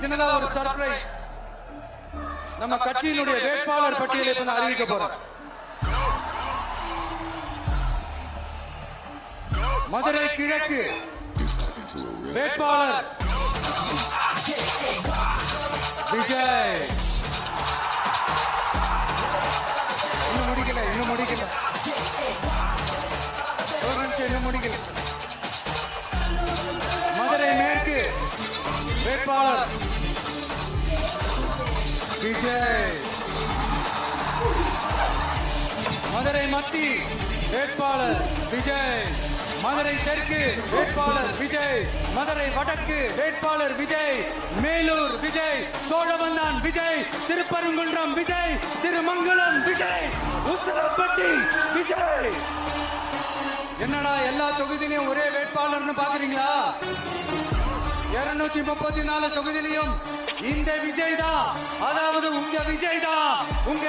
சின்னதா ஒரு சர்ப்ரைஸ். நம்ம கட்சியினுடைய வேட்பாளர் பட்டியலை இப்ப நான் அறிவிக்க போறேன். மதுரை கிழக்கு வேட்பாளர் விஜய். இன்னும் முடிக்கல இன்னும் முடிக்கல. மதுரை மேற்கு வேட்பாளர் விஜய். மதுரை மத்தி வேட்பாளர் விஜய். மதுரை தெற்கு வேட்பாளர் விஜய். மதுரை வடக்கு வேட்பாளர் விஜய். மேலூர் விஜய். சோழவந்தான் விஜய். திருப்பரங்குன்றம் விஜய். திருமங்கலம் விஜய். உசிலம்பட்டி விஜய். என்னடா எல்லா தொகுதியிலையும் ஒரே வேட்பாளர்னு பாக்குறீங்களா? 234 தொகுதியிலையும் இந்த விஜய் தான், அதாவது உங்க விஜய் தான். உங்க